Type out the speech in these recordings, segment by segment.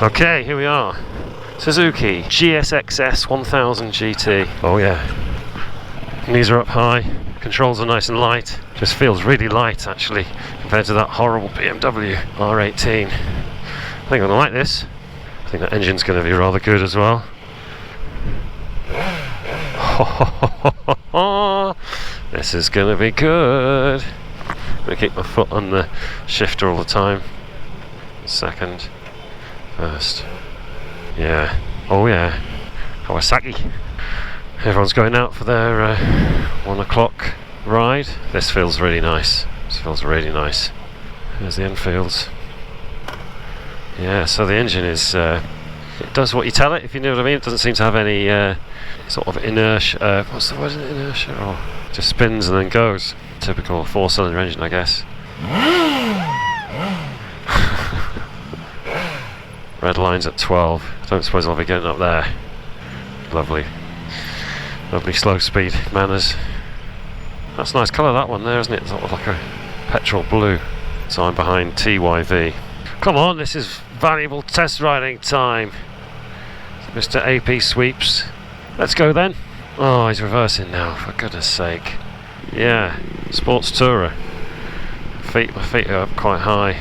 Okay, here we are. Suzuki GSX-1000GT. Oh yeah. Knees are up high, controls are nice and light. Just feels really light actually, compared to that horrible BMW R18. I think I'm gonna like this. I think that engine's gonna be rather good as well. This is gonna be good. I'm gonna keep my foot on the shifter all the time. Second. First. Yeah. Oh yeah. Kawasaki. Everyone's going out for their 1 o'clock ride. This feels really nice. This feels really nice. There's the Enfields. Yeah, so the engine is it does what you tell it, if you know what I mean. It doesn't seem to have any sort of inertia. What's the word? Inertia? Or just spins and then goes. Typical 4-cylinder engine, I guess. Red line's at 12. I don't suppose I'll be getting up there. Lovely. Lovely slow speed manners. That's a nice colour, that one there, isn't it? Sort of like a petrol blue. So I'm behind TYV. Come on, this is valuable test riding time. Mr. AP Sweeps. Let's go then. Oh, he's reversing now, for goodness sake. Yeah, sports tourer. My feet are up quite high.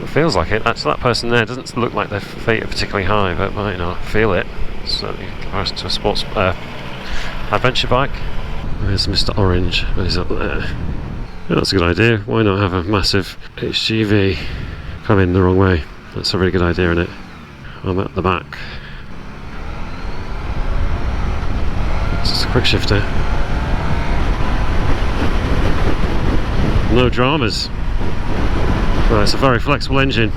It feels like it. Actually, that person there doesn't look like their feet are particularly high, but might not feel it. Certainly in comparison to a sports adventure bike. There's Mr. Orange. He's up there. Yeah, that's a good idea. Why not have a massive HGV come in the wrong way? That's a really good idea, isn't it? I'm at the back. It's just a quick shifter. No dramas. Well, it's a very flexible engine.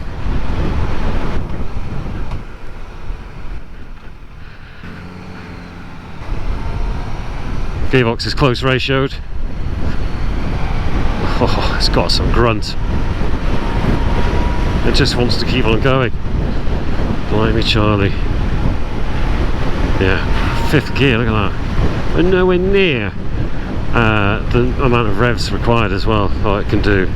Gearbox is close ratioed. Oh, it's got some grunt. It just wants to keep on going. Blimey Charlie. Yeah, 5th gear, look at that. And nowhere near the amount of revs required as well, what it can do.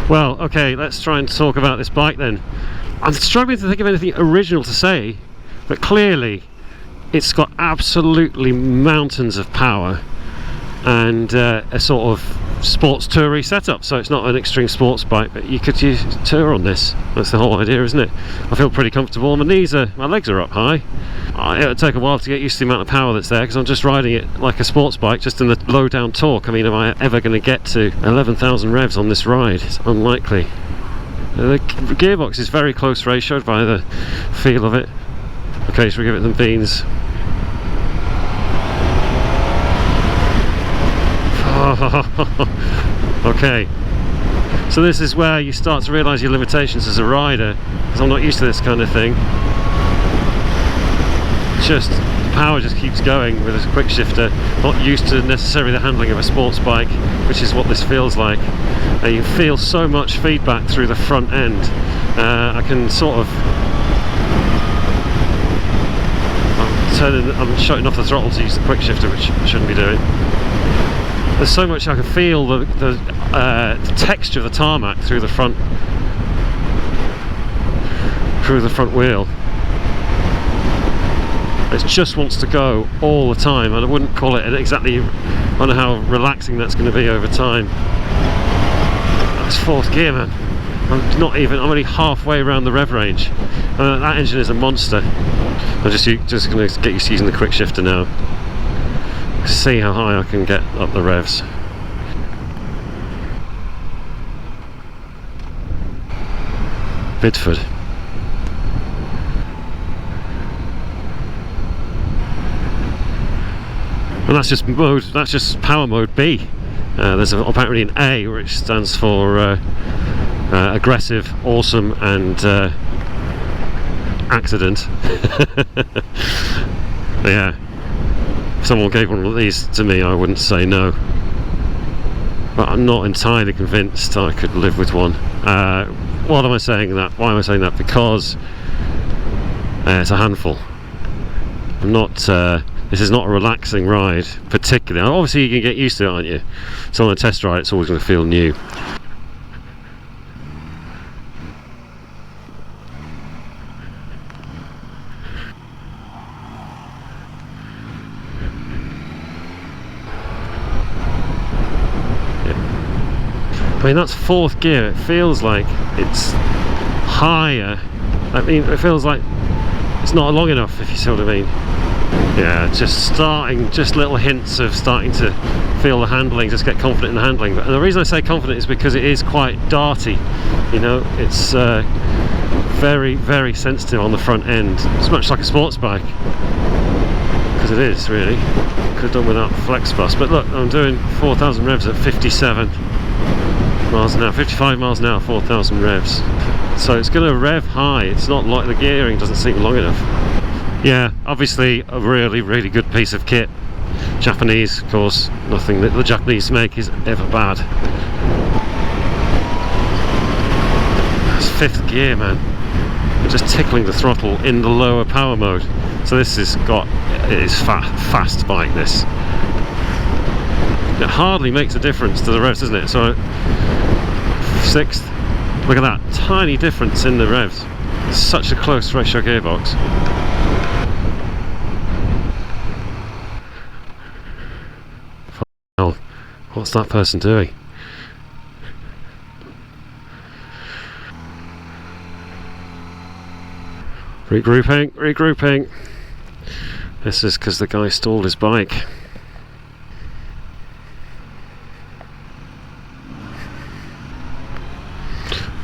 Well, okay, let's try and talk about this bike then. I'm struggling to think of anything original to say, but clearly it's got absolutely mountains of power and a sort of sports toury setup. So it's not an extreme sports bike, but you could use tour on this. That's the whole idea, isn't it? I feel pretty comfortable. My legs are up high. It'll take a while to get used to the amount of power that's there, because I'm just riding it like a sports bike, just in the low down torque. I mean, am I ever going to get to 11,000 revs on this ride? It's unlikely. The gearbox is very close ratioed by the feel of it. Okay, so we give it them beans. Okay, so this is where you start to realise your limitations as a rider, because I'm not used to this kind of thing. Just the power just keeps going with a quick shifter. Not used to necessarily the handling of a sports bike, which is what this feels like. You feel so much feedback through the front end. I can sort of I'm shutting off the throttle to use the quick shifter, which I shouldn't be doing. There's so much I can feel the texture of the tarmac through the front wheel. It just wants to go all the time, and I wouldn't call it exactly. I don't know how relaxing that's going to be over time. That's 4th gear, man. I'm only halfway around the rev range. That engine is a monster. I'm just going to get used to using the quick shifter now. See how high I can get up the revs. Bidford. And that's just power mode B. There's apparently an A, which stands for aggressive, awesome, and accident. Yeah, if someone gave one of these to me, I wouldn't say no. but I'm not entirely convinced I could live with one. What am I saying that? Why am I saying that? Because it's a handful. I'm not. This is not a relaxing ride, particularly. Obviously, you can get used to it, aren't you? So on a test ride, it's always going to feel new. I mean, that's fourth gear. It feels like it's higher. I mean, it feels like it's not long enough, if you see what I mean. Yeah, just little hints of starting to feel the handling, just get confident in the handling. And the reason I say confident is because it is quite darty. You know, it's very, very sensitive on the front end. It's much like a sports bike. Because it is, really. Could have done without flex bus. But look, I'm doing 4,000 revs at 57 miles an hour, 55 miles an hour, 4,000 revs. So it's going to rev high. It's not like the gearing doesn't seem long enough. Yeah, obviously a really, really good piece of kit. Japanese, of course. Nothing that the Japanese make is ever bad. That's fifth gear, man. We're just tickling the throttle in the lower power mode. So this is it is fast bike, this. It hardly makes a difference to the revs, doesn't it? So, sixth. Look at that tiny difference in the revs. Such a close ratio gearbox. Hell, what's that person doing? Regrouping. This is because the guy stalled his bike.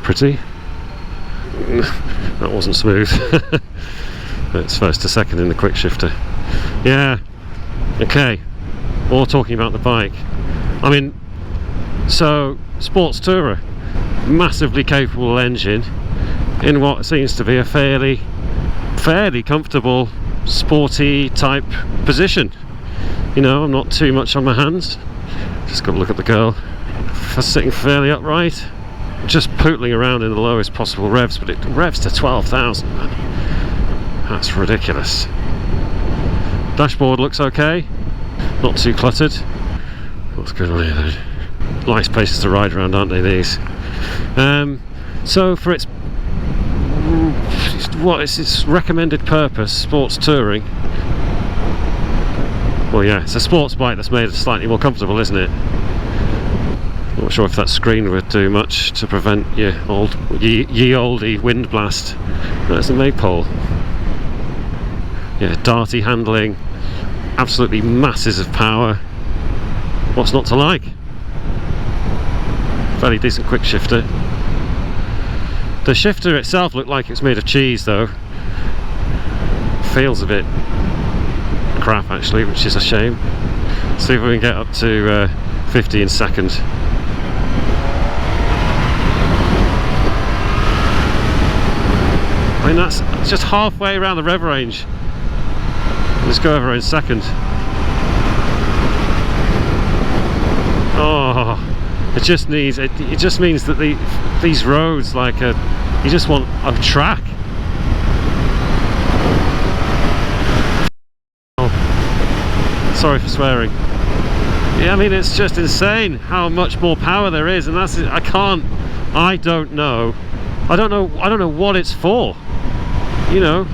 Pretty. That wasn't smooth. It's first to second in the quick shifter. Yeah. Okay. More talking about the bike. I mean, so sports tourer, massively capable engine in what seems to be a fairly comfortable, sporty type position. You know, I'm not too much on my hands. Just got to look at the girl. Sitting fairly upright. Just pootling around in the lowest possible revs, but it revs to 12,000, man. That's ridiculous. Dashboard looks okay, not too cluttered. What's good on here then? Nice places to ride around, aren't they, these? So for its recommended purpose, sports touring. Well, yeah, it's a sports bike that's made slightly more comfortable, isn't it? Not sure if that screen would do much to prevent your ye olde wind blast. There's the maypole. Yeah, darty handling, absolutely masses of power. What's not to like? Fairly decent quick shifter. The shifter itself looked like it's made of cheese, though. Feels a bit crap, actually, which is a shame. See if we can get up to 50 in second. I mean, that's just halfway around the rev range. Let's go over in second. Oh, it just needs. It just means that these roads, like you just want a track. Oh, sorry for swearing. Yeah, I mean, it's just insane how much more power there is, and that's. I don't know what it's for. You know,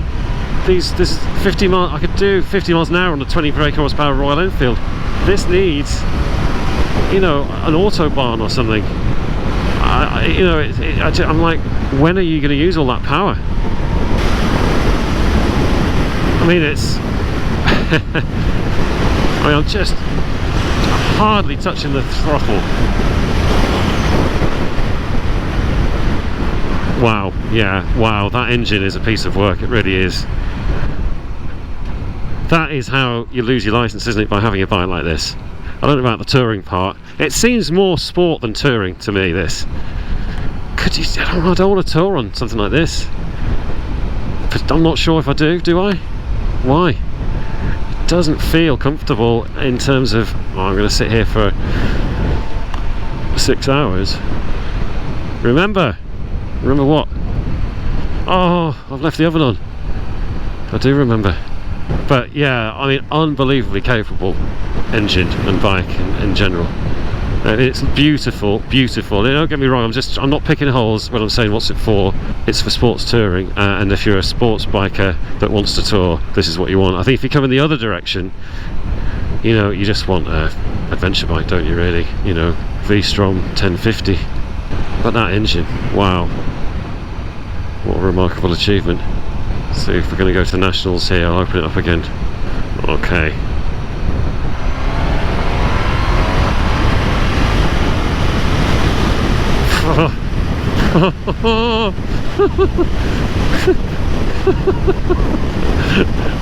this is 50 miles. I could do 50 miles an hour on a 20 brake horsepower Royal Enfield. This needs, you know, an autobahn or something. I'm like, when are you going to use all that power? I mean, it's. I'm just hardly touching the throttle. Wow, yeah, wow, that engine is a piece of work, it really is. That is how you lose your license, isn't it, by having a bike like this? I don't know about the touring part. It seems more sport than touring to me, this. I don't want to tour on something like this. But I'm not sure if I do I? Why? It doesn't feel comfortable in terms of, I'm going to sit here for 6 hours. Remember what? Oh, I've left the oven on. I do remember. But yeah, I mean, unbelievably capable engine and bike in general. It's beautiful, beautiful. Don't get me wrong, I'm not picking holes when I'm saying what's it for. It's for sports touring, and if you're a sports biker that wants to tour, this is what you want. I think if you come in the other direction, you know, you just want an adventure bike, don't you, really? You know, V-Strom 1050. But that engine, wow, what a remarkable achievement. So if we're going to go to the Nationals here, I'll open it up again. Okay.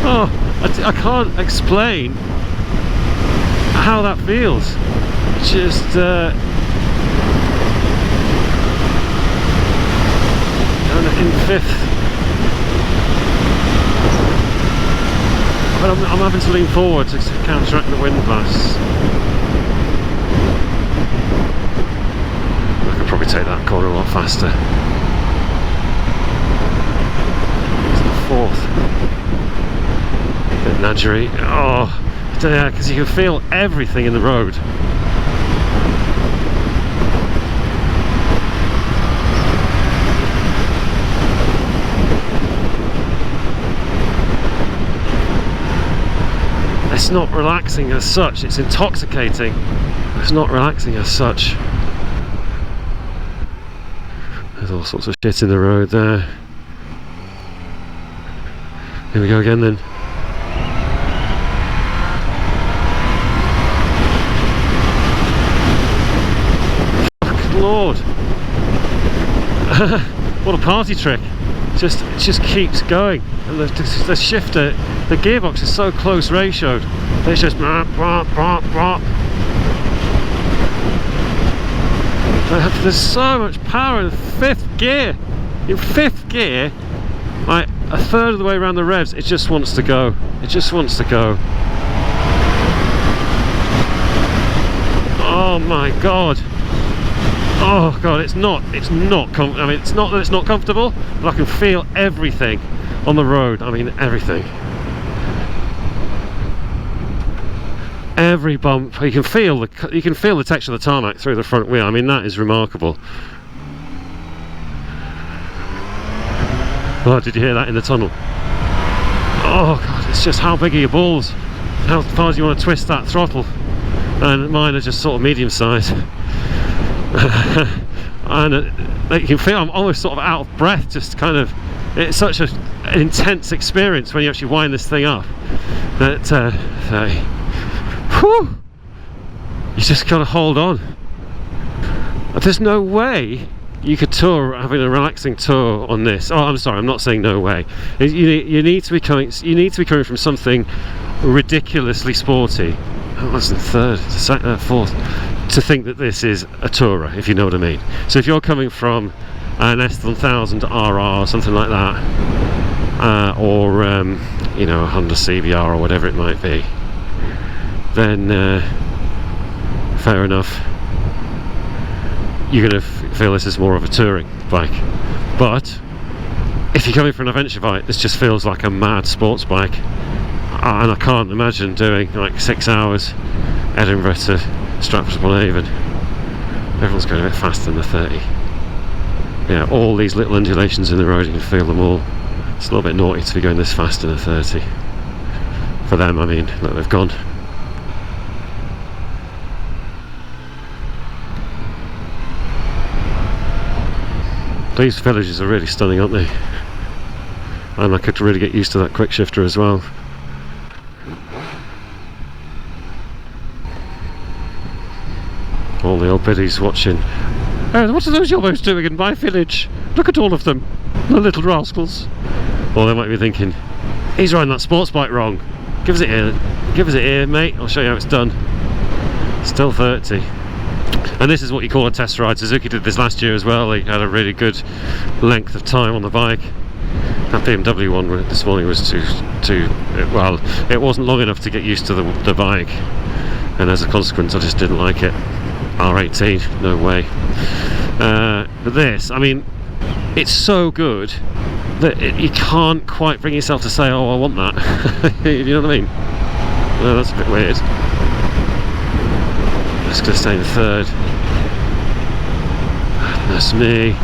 Oh, I can't explain how that feels. Just in fifth, but I'm having to lean forward to counteract the wind blasts. I could probably take that corner a lot faster. It's the fourth. Bit nudgery. Oh, yeah, because you can feel everything in the road. It's not relaxing as such, it's intoxicating. It's not relaxing as such. There's all sorts of shit in the road there. Here we go again then. Fuck Lord. What a party trick. It just keeps going, and the shifter, the gearbox is so close ratioed. It's just there's so much power in fifth gear. In fifth gear, like a third of the way around the revs, it just wants to go. It just wants to go. Oh my god. Oh god, it's not I mean, it's not that it's not comfortable, but I can feel everything on the road. I mean, everything. Every bump, you can feel the texture of the tarmac through the front wheel. I mean, that is remarkable. Oh, did you hear that in the tunnel? Oh god, it's just how big are your balls? How far do you want to twist that throttle? And mine are just sort of medium size. And you can feel I'm almost sort of out of breath, just kind of, it's such an intense experience when you actually wind this thing up that whew, you just gotta hold on. There's no way you could tour having a relaxing tour on this. Oh, I'm sorry, I'm not saying no way. You need to be coming from something ridiculously sporty. Oh, that's the third, fourth, to think that this is a tourer, if you know what I mean. So if you're coming from an S1000RR or something like that, or you know, a Honda CBR or whatever it might be, then fair enough, you're going to feel this is more of a touring bike. But if you're coming for an adventure bike, this just feels like a mad sports bike. And I can't imagine doing like 6 hours Edinburgh to Stratford-upon-Avon. Everyone's going a bit faster than the 30. Yeah, all these little undulations in the road, you can feel them all. It's a little bit naughty to be going this fast in a 30. For them, I mean, look, they've gone. These villages are really stunning, aren't they? And I could really get used to that quick shifter as well. All the old biddies watching. What are those yobos doing in my village? Look at all of them, the little rascals. Or they might be thinking, he's riding that sports bike wrong. Give us it here, mate. I'll show you how it's done. Still 30. And this is what you call a test ride. Suzuki did this last year as well. They had a really good length of time on the bike. That BMW one this morning was too well, it wasn't long enough to get used to the bike, and as a consequence I just didn't like it. R18, no way. But this, I mean, it's so good that you can't quite bring yourself to say, oh, I want that. You know what I mean? No, that's a bit weird. Just gonna stay in third. That's me.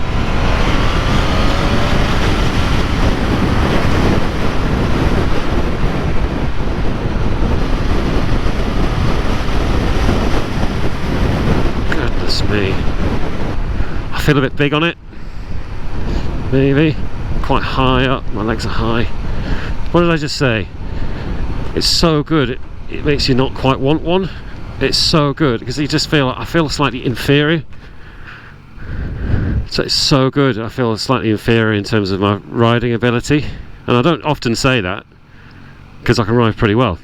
Goodness me. I feel a bit big on it. Maybe. Quite high up. My legs are high. What did I just say? It's so good. It makes you not quite want one. It's so good because you just feel, I feel slightly inferior. So it's so good. I feel slightly inferior in terms of my riding ability, and I don't often say that because I can ride pretty well.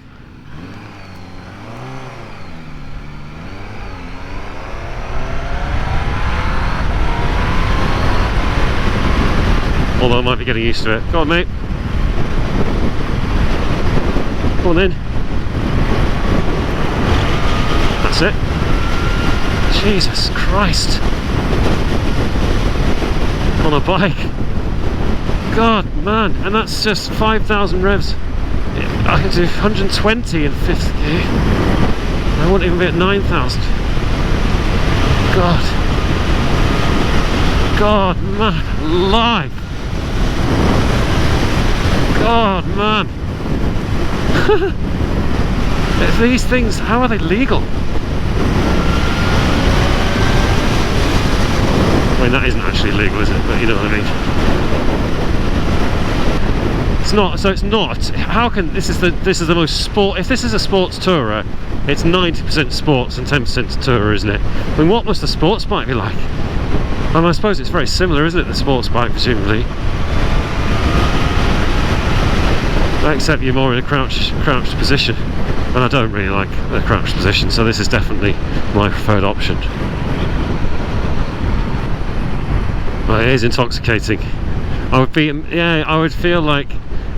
Although I might be getting used to it. Go on, mate. Go on then. That's it. Jesus Christ. On a bike. God, man. And that's just 5,000 revs. I can do 120 in 5th gear. I won't even be at 9,000. God. God, man. Alive. God, man. These things, how are they legal? I mean, that isn't actually legal, is it? But you know what I mean. It's not. So it's not. How can this is the most sport? If this is a sports tourer, it's 90% sports and 10% tourer, isn't it? I mean, what must the sports bike be like? And I suppose it's very similar, isn't it? The sports bike, presumably. Except you're more in a crouched position, and I don't really like the crouched position, so this is definitely my preferred option. But it is intoxicating. I would feel like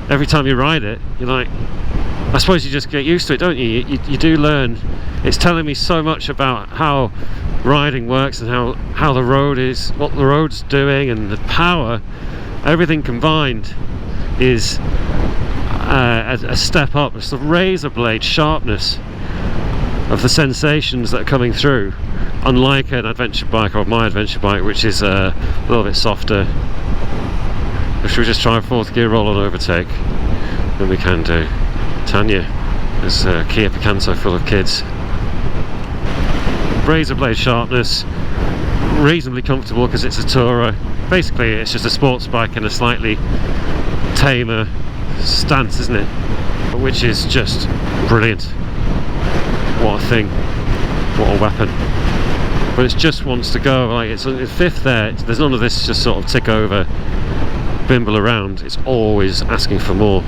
every time you ride it, you're like, I suppose you just get used to it, don't you? You do learn. It's telling me so much about how riding works and how the road is, what the road's doing, and the power. Everything combined is a step up. It's the razor blade sharpness of the sensations that are coming through, unlike an adventure bike or my adventure bike, which is a little bit softer. Should we just try a 4th gear roll on overtake? Then we can do. Tanya, there's a Kia Picanto full of kids. Razor blade sharpness, reasonably comfortable because it's a tourer. Basically it's just a sports bike in a slightly tamer stance, isn't it? Which is just brilliant. What a thing. What a weapon. But it just wants to go. Like, it's in 5th there. There's none of this just sort of tick over, bimble around. It's always asking for more.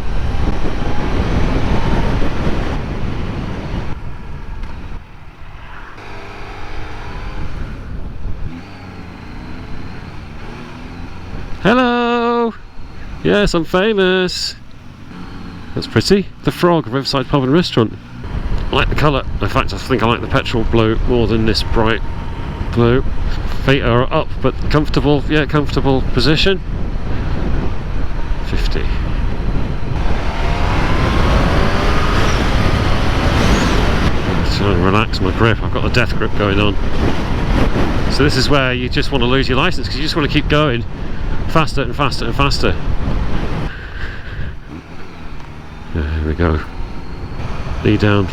Hello! Yes, I'm famous. That's pretty. The Frog, Riverside Pub and Restaurant. I like the colour. In fact, I think I like the petrol blue more than this bright blue. Feet are up, but comfortable. Yeah, comfortable position. 50. Trying to relax my grip. I've got the death grip going on. So this is where you just want to lose your license because you just want to keep going faster and faster and faster. Here we go. Knee down.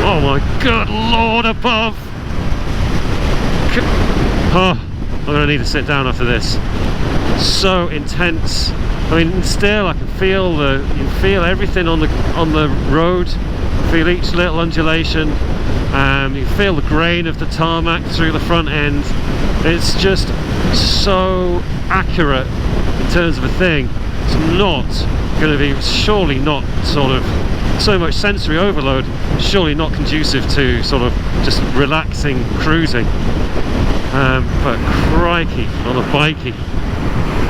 Oh my good lord above! Oh, I'm going to need to sit down after this. So intense. I mean, still I can feel you feel everything on the road. Feel each little undulation. You feel the grain of the tarmac through the front end. It's just so accurate in terms of a thing. It's not going to be, surely not sort of so much sensory overload, surely not conducive to sort of just relaxing cruising. But crikey, on a bikey,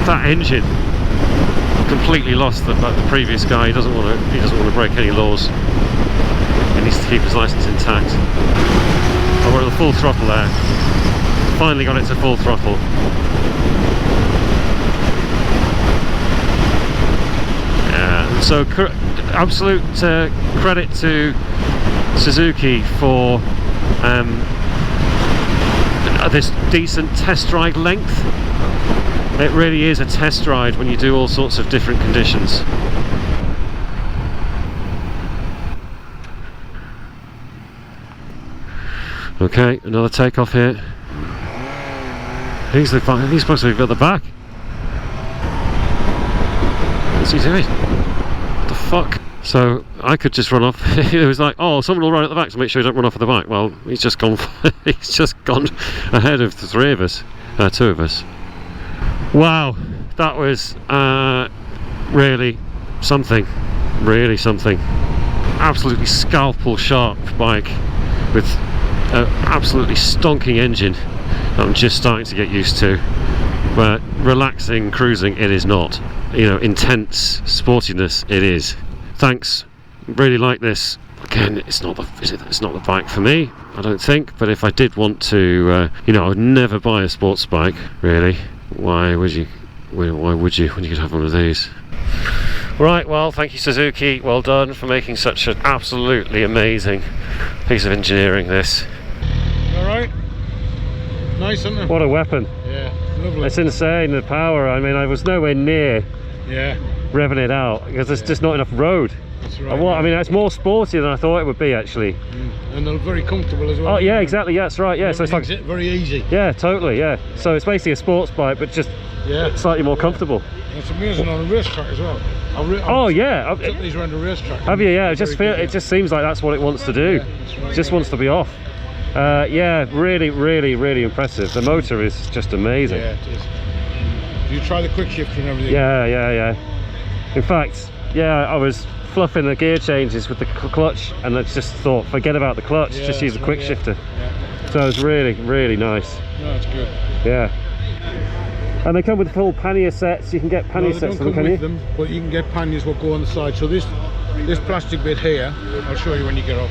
that engine, completely lost the previous guy. He doesn't want to break any laws. He needs to keep his license intact. Oh, we're at the full throttle there. Finally got it to full throttle. Yeah. So absolute credit to Suzuki for this decent test ride length. It really is a test ride when you do all sorts of different conditions. Okay, another takeoff here. He's supposed to be at the back. What's he doing? What the fuck? So I could just run off. It was like, oh, someone will run at the back, so make sure you don't run off at the back. Well, he's just gone. He's just gone ahead of the three of us, two of us. Wow, that was really something. Really something. Absolutely scalpel sharp bike with an absolutely stonking engine that I'm just starting to get used to. But relaxing cruising, it is not. You know, intense sportiness, it is. Thanks, really like this. Again, it's not the bike for me, I don't think. But if I did want to, you know, I would never buy a sports bike. Really, why would you? Why would you when you could have one of these? Right, well, thank you Suzuki. Well done for making such an absolutely amazing piece of engineering. This. All right. Nice, isn't it? What a weapon! Yeah, lovely. It's insane, the power. I mean, I was nowhere near revving it out because there's just not enough road. That's right. I mean, it's more sporty than I thought it would be, actually. And they're very comfortable as well. Oh yeah, exactly. Yeah, that's right. Yeah, so it's like very easy. Yeah, totally. Yeah. So it's basically a sports bike, but just slightly more comfortable. It's amazing on a racetrack as well. I've took these around the racetrack. Have you? Yeah. It just seems like that's what it wants to do. Yeah, right. It just wants to be off. Yeah, really impressive. The motor is just amazing. Yeah, it is. You try the quick shift and everything. Yeah. In fact, I was fluffing the gear changes with the clutch, and I just thought, forget about the clutch, just use the quick shifter. Yeah. So it's really nice. No, it's good. Yeah. And they come with full pannier sets. You can get pannier sets for them, can you? Them, but you can get panniers what go on the side. So this plastic bit here, I'll show you when you get off.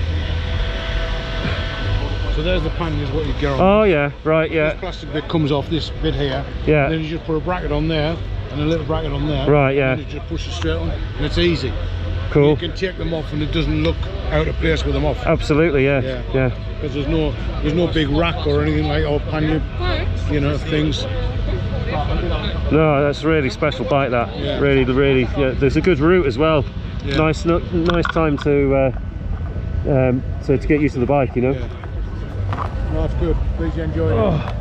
So there's the panniers what you get on. Oh yeah, right, yeah. This plastic bit comes off this bit here. Yeah. And then you just put a bracket on there and a little bracket on there. Right, yeah. And you just push it straight on, and it's easy. Cool. You can take them off and it doesn't look out of place with them off. Absolutely, yeah. Because there's no big rack or anything like pannier, you know, things. No, that's a really special bike. That really. Yeah. There's a good route as well. Yeah. Nice time to get used to the bike, you know. Yeah. No, that's good. Please enjoy it.